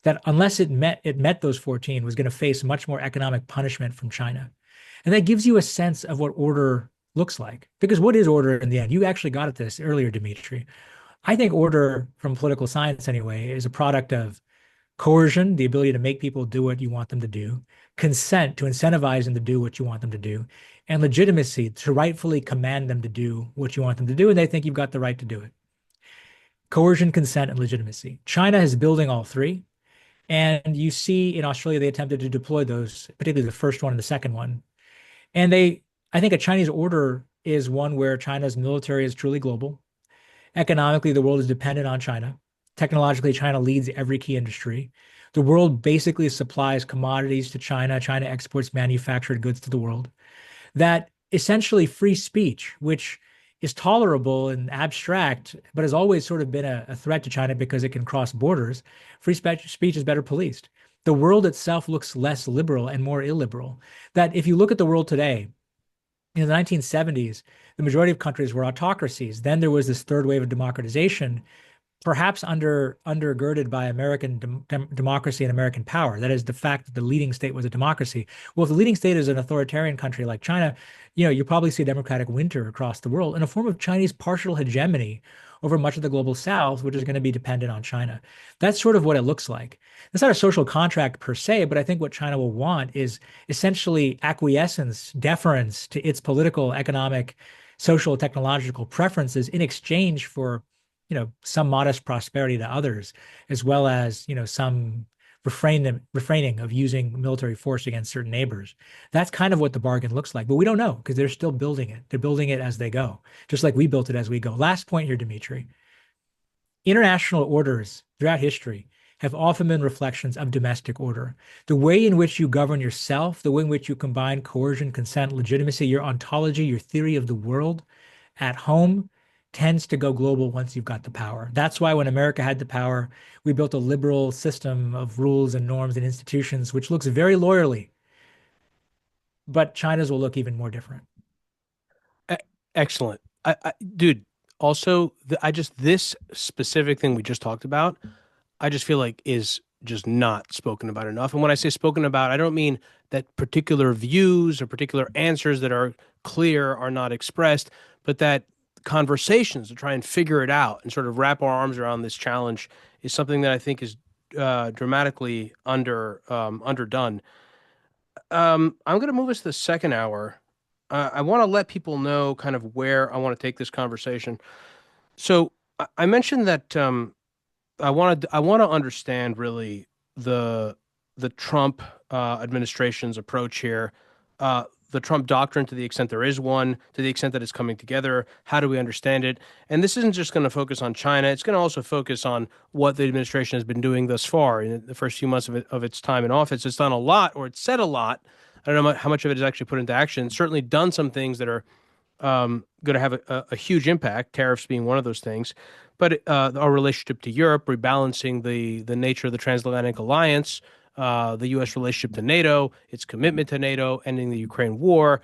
Speaker 2: that unless it met those 14 was going to face much more economic punishment from China. And that gives you a sense of what order looks like. Because what is order in the end? You actually got at this earlier, Demetri. I think order, from political science anyway, is a product of coercion, the ability to make people do what you want them to do, consent, to incentivize them to do what you want them to do, and legitimacy, to rightfully command them to do what you want them to do, and they think you've got the right to do it. Coercion, consent, and legitimacy. China is building all three. And you see in Australia, they attempted to deploy those, particularly the first one and the second one. And I think a Chinese order is one where China's military is truly global. Economically, the world is dependent on China. Technologically, China leads every key industry. The world basically supplies commodities to China. China exports manufactured goods to the world. That essentially free speech, which is tolerable and abstract, but has always sort of been a threat to China because it can cross borders, free speech is better policed. The world itself looks less liberal and more illiberal. That if you look at the world today, in the 1970s, the majority of countries were autocracies. Then there was this third wave of democratization, perhaps undergirded by American democracy and American power. That is, the fact that the leading state was a democracy. Well, if the leading state is an authoritarian country like China, you probably see a democratic winter across the world in a form of Chinese partial hegemony over much of the global south, which is going to be dependent on China. That's sort of what it looks like. It's not a social contract per se, but I think what China will want is essentially acquiescence, deference to its political, economic, social, technological preferences in exchange for some modest prosperity to others, as well as, some refraining of using military force against certain neighbors. That's kind of what the bargain looks like, but we don't know because they're still building it. They're building it as they go, just like we built it as we go. Last point here, Demetri. International orders throughout history have often been reflections of domestic order. The way in which you govern yourself, the way in which you combine coercion, consent, legitimacy, your ontology, your theory of the world at home tends to go global once you've got the power. That's why when America had the power, we built a liberal system of rules and norms and institutions, which looks very lawyerly, but China's will look even more different.
Speaker 1: E- Excellent. Dude, also, this specific thing we just talked about, I just feel like is just not spoken about enough. And when I say spoken about, I don't mean that particular views or particular answers that are clear are not expressed, but that conversations to try and figure it out and sort of wrap our arms around this challenge is something that I think is dramatically underdone. I'm going to move us to the second hour. I want to let people know kind of where I want to take this conversation. So I mentioned that I want to understand really the the Trump administration's approach here, the Trump doctrine to the extent there is one, to the extent that it's coming together. How do we understand it? And this isn't just going to focus on China. It's going to also focus on what the administration has been doing thus far in the first few months of its time in office. It's done a lot, or it's said a lot. I don't know how much of it is actually put into action. It's certainly done some things that are going to have a huge impact, tariffs being one of those things. But our relationship to Europe, rebalancing the nature of the transatlantic alliance, the U.S. relationship to NATO, its commitment to NATO, ending the Ukraine war.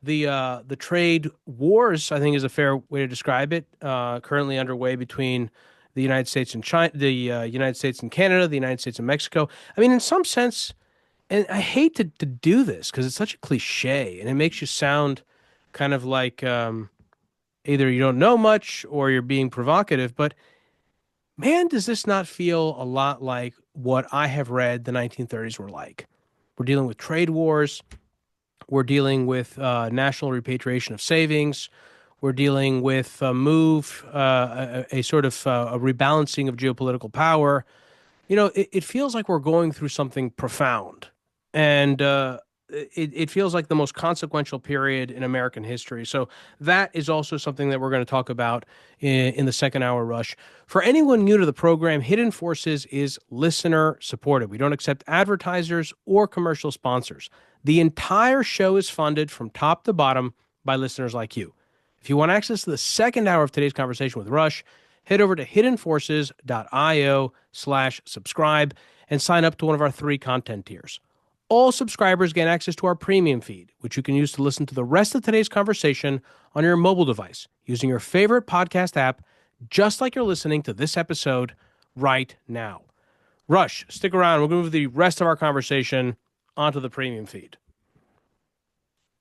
Speaker 1: The trade wars, I think, is a fair way to describe it. Currently underway between the United States and China, the United States and Canada, the United States and Mexico. I mean, in some sense, and I hate to do this because it's such a cliche, and it makes you sound kind of like either you don't know much or you're being provocative. But man, does this not feel a lot like what I have read the 1930s were like? We're dealing with trade wars. We're dealing with national repatriation of savings. We're dealing with a move, a sort of a rebalancing of geopolitical power. It feels like we're going through something profound. And it feels like the most consequential period in American history. So that is also something that we're going to talk about in the second hour rush. For anyone new to the program, Hidden Forces is listener supported. We don't accept advertisers or commercial sponsors. The entire show is funded from top to bottom by listeners like you. If you want access to the second hour of today's conversation with Rush, head over to hiddenforces.io/subscribe and sign up to one of our 3 content tiers. All subscribers gain access to our premium feed, which you can use to listen to the rest of today's conversation on your mobile device using your favorite podcast app, just like you're listening to this episode right now. Rush, stick around. We're going to move the rest of our conversation onto the premium feed.